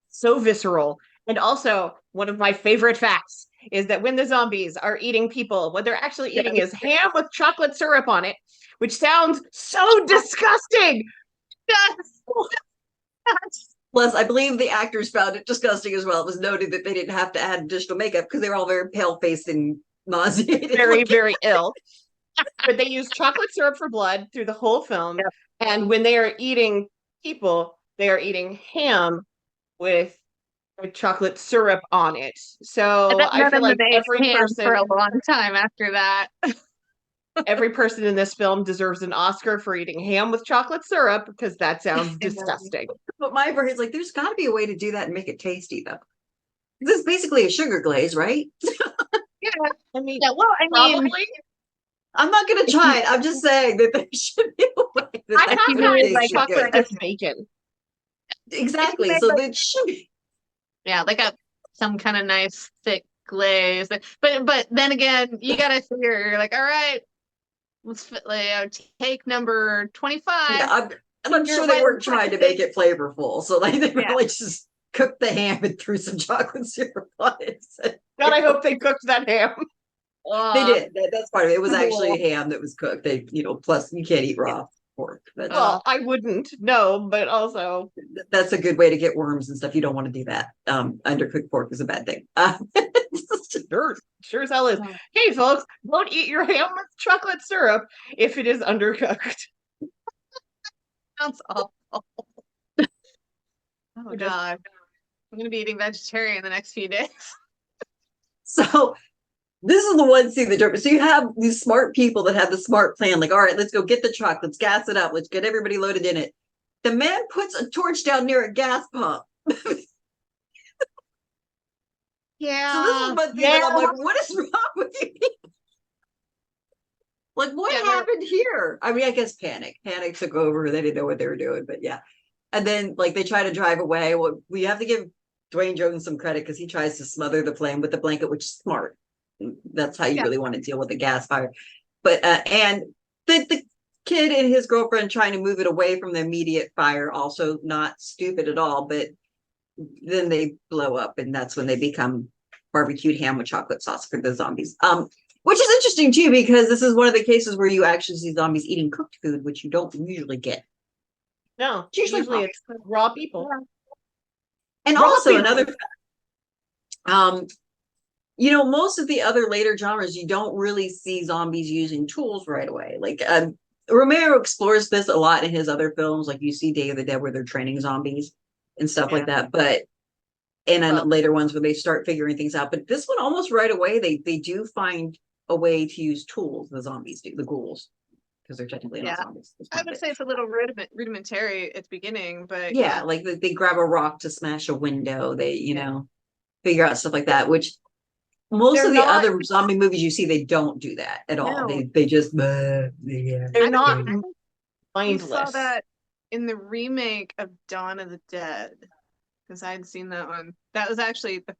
so visceral. And also, one of my favorite facts is that when the zombies are eating people, what they're actually eating is ham with chocolate syrup on it, which sounds so disgusting. Plus, I believe the actors found it disgusting as well. It was noted that they didn't have to add additional makeup because they were all very pale faced and nauseated. Very, very ill. But they use chocolate syrup for blood through the whole film. Yep. And when they are eating people, they are eating ham with chocolate syrup on it. So I feel like every person for a long time after that. every person in this film deserves an Oscar for eating ham with chocolate syrup because that sounds disgusting. But my brain is like, there's got to be a way to do that and make it tasty, though. This is basically a sugar glaze, right? Yeah, I mean, probably. I'm not going to try it. I'm just saying that there should be a way. I have tried like good. chocolate dipped bacon. Exactly. So that should be. Yeah, like some kind of nice thick glaze. But then again, you gotta figure. You're like, all right, let's take number 25. Yeah, I'm sure they weren't trying to make it flavorful. So like they really just cooked the ham and threw some chocolate syrup on it. God, I hope they cooked that ham. They did. That's part of it. It was actually ham that was cooked. They, plus you can't eat raw pork. Well, I wouldn't. No, but also that's a good way to get worms and stuff. You don't want to do that. Undercooked pork is a bad thing. Sure as hell is. Hey, folks, don't eat your ham with chocolate syrup if it is undercooked. Sounds awful. Oh God, I'm gonna be eating vegetarian the next few days. So this is the one scene that drove. So you have these smart people that have the smart plan, like, all right, let's go get the truck, let's gas it up, let's get everybody loaded in it. The man puts a torch down near a gas pump. Yeah. So this is one thing that I'm like, what is wrong with you people? Like, what happened here? I mean, I guess panic took over. They didn't know what they were doing, but yeah. And then like they try to drive away. Well, we have to give Dwayne Jones some credit because he tries to smother the flame with the blanket, which is smart. That's how you really want to deal with a gas fire. But and the kid and his girlfriend trying to move it away from the immediate fire, also not stupid at all. But then they blow up, and that's when they become barbecued ham with chocolate sauce for the zombies. Which is interesting too, because this is one of the cases where you actually see zombies eating cooked food, which you don't usually get. No, Usually usually raw. it's raw people. And Raw also people. another you know, most of the other later genres, you don't really see zombies using tools right away. Like Romero explores this a lot in his other films, like you see Day of the Dead where they're training zombies and stuff like that. But and then later ones where they start figuring things out. But this one almost right away, they do find a way to use tools, the zombies do, the ghouls, because they're technically not zombies. I would say it's a little rudimentary at the beginning, but yeah, like they grab a rock to smash a window. They, you know, figure out stuff like that, which most of the other zombie movies you see, they don't do that at all. They just they're not mindless. You saw that in the remake of Dawn of the Dead, because I had seen that one. That was actually the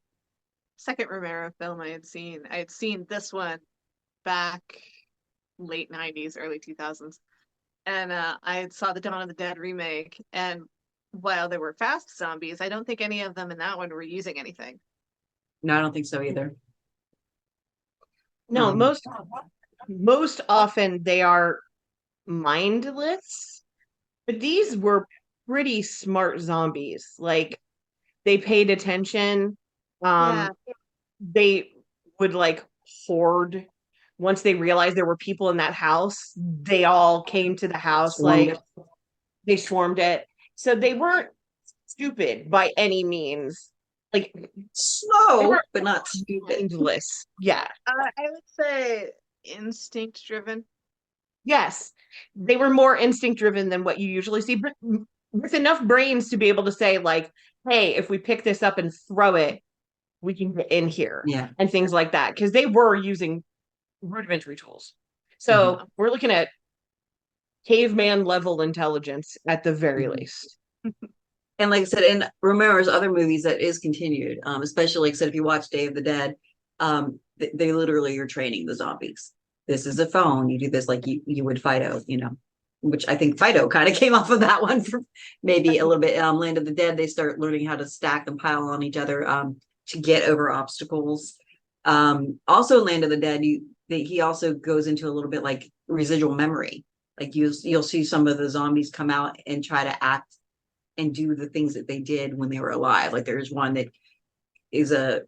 second Romero film I had seen. I had seen this one back late 90s, early 2000s. And I saw the Dawn of the Dead remake, and while there were fast zombies, I don't think any of them in that one were using anything. No, I don't think so either. No, most often they are mindless, but these were pretty smart zombies. Like they paid attention. They would like hoard. Once they realized there were people in that house, they all came to the house. They swarmed it. So they weren't stupid by any means. Like slow, but not stupid. Mindless. Yeah. I would say instinct driven. Yes. They were more instinct driven than what you usually see, but with enough brains to be able to say, like, hey, if we pick this up and throw it, we can get in here. Yeah. And things like that. Because they were using rudimentary tools. So we're looking at caveman level intelligence at the very least. And like I said, in Romero's other movies, that is continued. Especially, like I said, if you watch Day of the Dead, they literally are training the zombies. This is a phone. You do this like you would Fido, you know, which I think Fido kind of came off of that one for maybe a little bit. Land of the Dead, they start learning how to stack and pile on each other to get over obstacles. Also, Land of the Dead, he also goes into a little bit like residual memory. Like you'll see some of the zombies come out and try to act and do the things that they did when they were alive. Like there's one that is a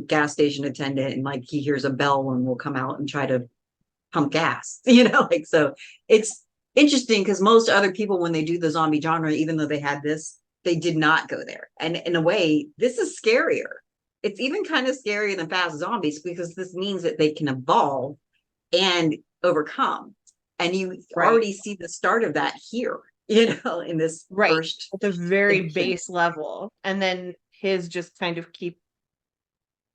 gas station attendant and like he hears a bell and will come out and try to pump gas, you know, like, so it's interesting because most other people, when they do the zombie genre, even though they had this, they did not go there. And in a way, this is scarier. It's even kind of scarier than fast zombies because this means that they can evolve and overcome. And you already see the start of that here, you know, in this first at the very base level, and then his just kind of keep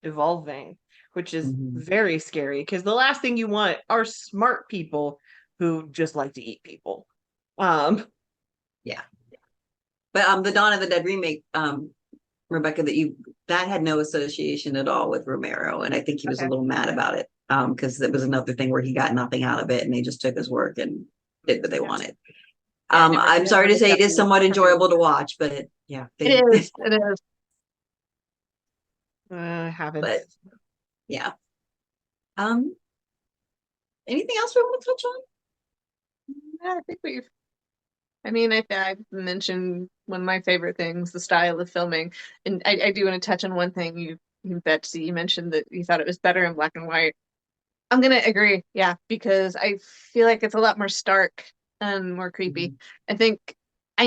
evolving, which is very scary because the last thing you want are smart people who just like to eat people. But the Dawn of the Dead remake, Rebecca, that had no association at all with Romero, and I think he was a little mad about it because it was another thing where he got nothing out of it and they just took his work and did what they wanted. I'm sorry to say it is somewhat enjoyable to watch, but it is. I haven't. But yeah. Anything else we want to touch on? I think I've mentioned one of my favorite things, the style of filming. And I do want to touch on one thing. You Betsy, you mentioned that you thought it was better in black and white. I'm gonna agree, because I feel like it's a lot more stark and more creepy. I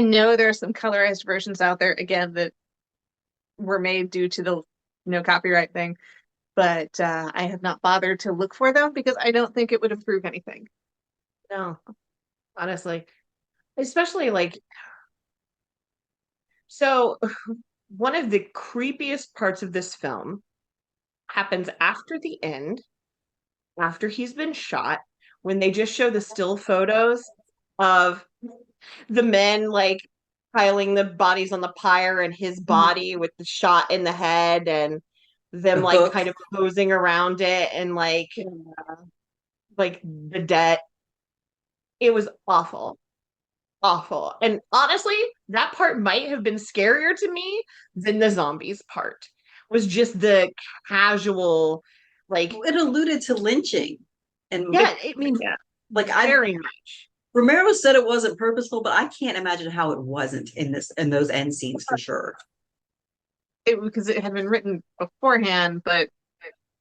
know there are some colorized versions out there, again, that were made due to the no copyright thing, but I have not bothered to look for them because I don't think it would improve anything. No, honestly, especially so one of the creepiest parts of this film happens after the end, after he's been shot, when they just show the still photos of the men piling the bodies on the pyre and his body with the shot in the head and them kind of posing around it and the debt. It was awful. And honestly, that part might have been scarier to me than the zombies part, was just the casual, like, It alluded to lynching. And yeah, I mean, Yeah. like I very much. Romero said it wasn't purposeful, but I can't imagine how it wasn't in those end scenes for sure. Because it had been written beforehand, but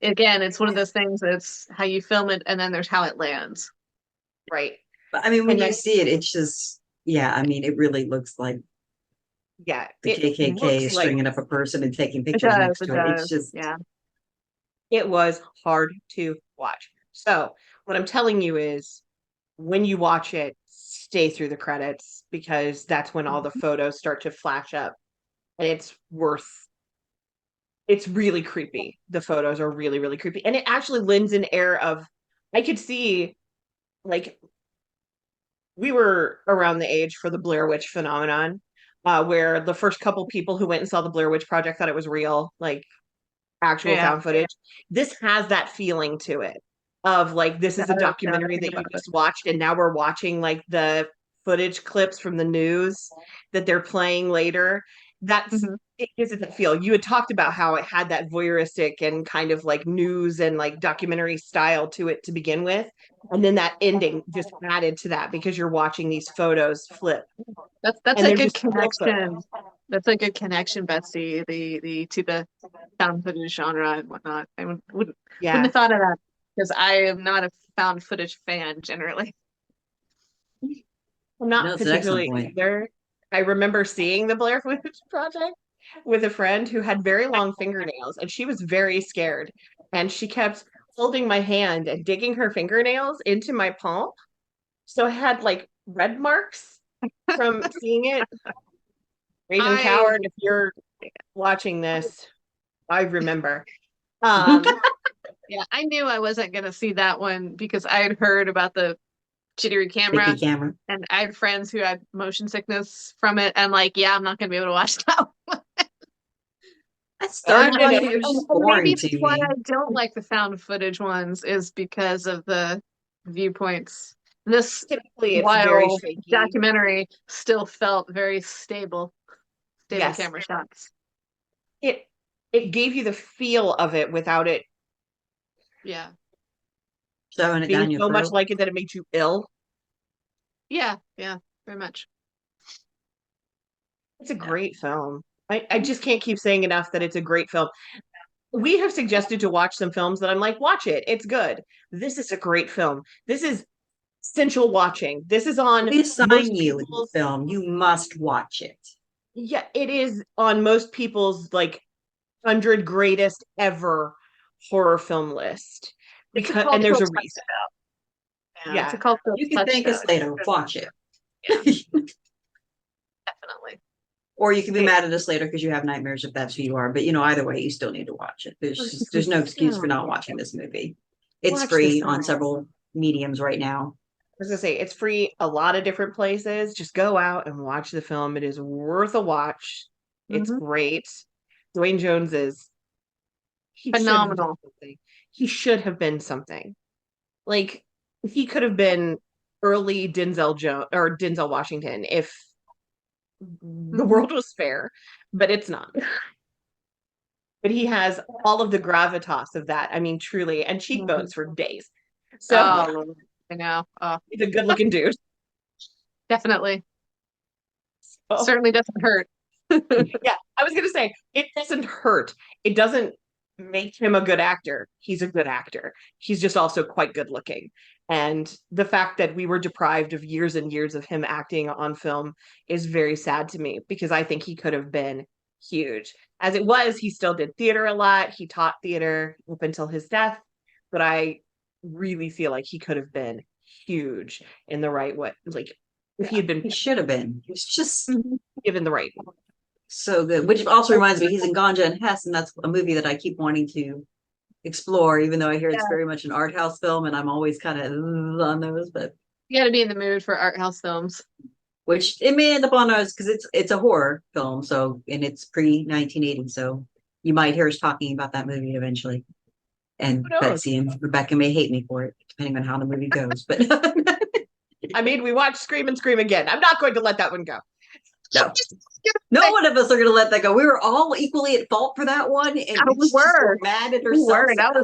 again, it's one of those things that's how you film it and then there's how it lands. Right. But I mean, when And you then, see it, it's just, yeah, I mean, it really looks like yeah, the it KKK looks is like stringing up a person and taking It pictures does, next it to it. It's does. just, Yeah. it was hard to watch. So, what I'm telling you is when you watch it, stay through the credits because that's when all the photos start to flash up. And it's really creepy. The photos are really, really creepy. And it actually lends an air of, I could see, like, we were around the age for the Blair Witch phenomenon, where the first couple people who went and saw the Blair Witch Project thought it was real, like actual Yeah. found footage. This has that feeling to it of like, this is a documentary that you just watched, and now we're watching like the footage clips from the news that they're playing later. That's Mhm. it gives it that feel. You had talked about how it had that voyeuristic and kind of like news and like documentary style to it to begin with. And then that ending just added to that because you're watching these photos flip That's and a they're good just still connection. photos. That's a good connection, Betsy. The to the found footage genre and whatnot. I wouldn't Yeah. have thought of that because I am not a found footage fan generally. I'm no, not it's an excellent particularly point. either. I remember seeing the Blair Witch Project with a friend who had very long fingernails, and she was very scared. And she kept holding my hand and digging her fingernails into my palm. So I had like red marks from seeing it. Raging I Coward, if you're watching this, I remember. Um, Yeah, I knew I wasn't gonna see that one because I had heard about the jittery Shaky camera camera. and I had friends who had motion sickness from it. And like, yeah, I'm not gonna be able to watch that one. I I'm started gonna. watching it, it was And just boring maybe to that's why me. I don't like the found footage ones is because of the viewpoints. This, Typically, it's very while shaky. documentary, still felt very stable Yes, camera shots. it it gave you the feel of it without it Yeah. Shoving it being down your so much throat. like it that it made you ill. Yeah, yeah, very much. It's a Yeah. great film. I just can't keep saying enough that it's a great film. We have suggested to watch some films that I'm like, watch it. It's good. This is a great film. This is sensual watching. This is on We assign most you a people's, film, you must watch it. yeah, it is on most people's like 100 greatest ever horror film list. It's a Because and there's cultural a reason. touchstone. Yeah, it's a Yeah. cultural You can thank us touchstone. later. Watch it. Yeah, definitely. Or you can be It, mad at us later because you have nightmares if that's who you are. But either way, you still need to watch it. There's no excuse for not watching this movie. It's watch the free on film. several mediums right now. I was gonna say it's free a lot of different places. Just go out and watch the film. It is worth a watch. It's Hmm. great. Dwayne Jones is he should have been Phenomenal. something. He should have been something. Like he could have been early Denzel Jones or Denzel Washington if the Hmm. world was fair, but it's not. But he has all of the gravitas of that. I mean, truly, and cheekbones for days. So Oh, Lord. I know. Oh, he's a good looking dude. definitely. So Certainly doesn't hurt. yeah, I was gonna say it doesn't hurt. It doesn't make him a good actor. He's a good actor. He's just also quite good looking. And the fact that we were deprived of years and years of him acting on film is very sad to me because I think he could have been huge. As it was, he still did theater a lot. He taught theater up until his death, but I really feel like he could have been huge in the right way. Like if he had He been should have been. He was just Mhm. given the right. so good. Which also reminds me, he's in Ganja and Hess, and that's a movie that I keep wanting to explore, even though I hear it's Yeah, very much an art house film, and I'm always kind of on those, but you got to be in the mood for art house films. which it may end up on us because it's a horror film, so and it's pre 1980, so you might hear us talking about that movie eventually. And Who knows? Betsy and Rebecca may hate me for it, depending on how the movie goes. But I mean, we watched Scream and Scream again. I'm not going to let that one go. No. No one of us are going to let that go. We were all equally at fault for that one, and we each just were. got mad at We herself. were.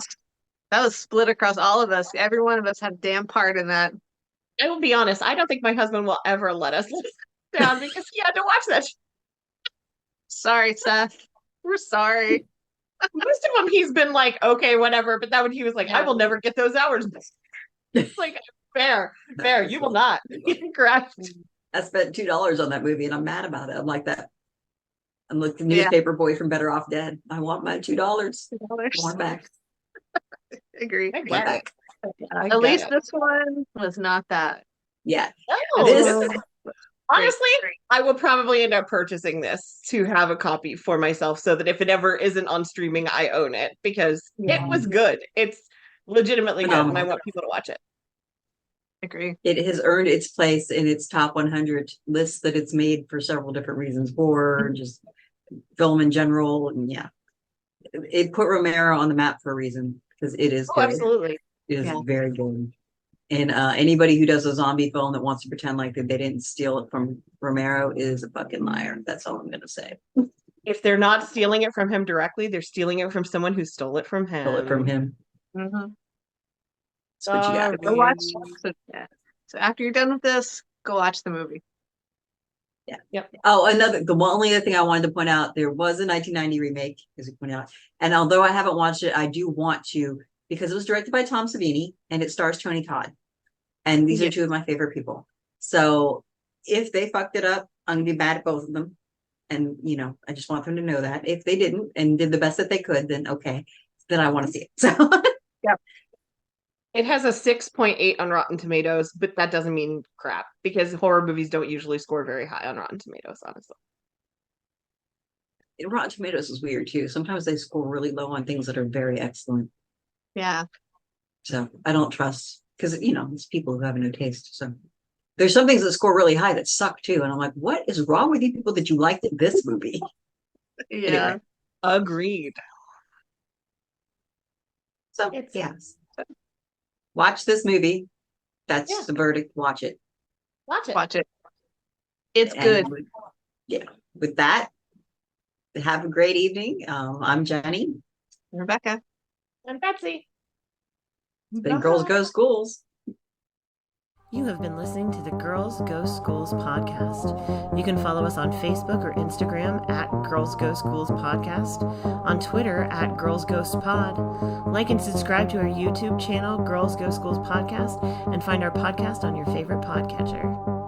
That was split across all of us. Every one of us had a damn part in that. I will be honest, I don't think my husband will ever let us down because he had to watch that. Sorry, Seth. We're sorry. Most of them he's been like, okay, whatever. But that one he was like, I will never get those hours. It's like, fair. You will not. Correct. I spent $2 on that movie, and I'm mad about it. I'm like that. I'm like the newspaper boy from Better Off Dead. I want my $2. I want back. Agree. I Want get back. At least this one was not that. Yeah. Oh, honestly, I will probably end up purchasing this to have a copy for myself so that if it ever isn't on streaming, I own it because it was good. It's legitimately good, and I want people to watch it. Agree. It has earned its place in its top 100 lists that it's made for several different reasons, for just film in general. And yeah, it put Romero on the map for a reason because it is good. Absolutely. It is very good. And anybody who does a zombie film that wants to pretend like that they didn't steal it from Romero is a fucking liar. That's all I'm going to say. If they're not stealing it from him directly, they're stealing it from someone who stole it from him. Stole it from him. Mm-hmm. That's what you got. Go watch. So after you're done with this, go watch the movie. Yeah. Yep. Oh, only other thing I wanted to point out, there was a 1990 remake, as you pointed out. And although I haven't watched it, I do want to, because it was directed by Tom Savini and it stars Tony Todd. And these are two of my favorite people. So if they fucked it up, I'm gonna be mad at both of them. And I just want them to know that. If they didn't and did the best that they could, then okay. Then I want to see it. So yep. It has a 6.8 on Rotten Tomatoes, but that doesn't mean crap because horror movies don't usually score very high on Rotten Tomatoes, honestly. Rotten Tomatoes is weird too. Sometimes they score really low on things that are very excellent. Yeah. So I don't trust because it's people who have no taste. So there's some things that score really high that suck too. And I'm like, what is wrong with you people that you liked this movie? Yeah. Anyway. Agreed. So watch this movie. That's the verdict. Watch it. Watch it. It's good. With that, have a great evening. I'm Jenny. Rebecca. I'm Betsy. Then Girls Go Schools. You have been listening to the Girls Go Schools podcast. You can follow us on Facebook or Instagram at Girls Go Schools Podcast, on Twitter at Girls Ghost Pod. Like and subscribe to our YouTube channel, Girls Go Schools Podcast, and find our podcast on your favorite podcatcher.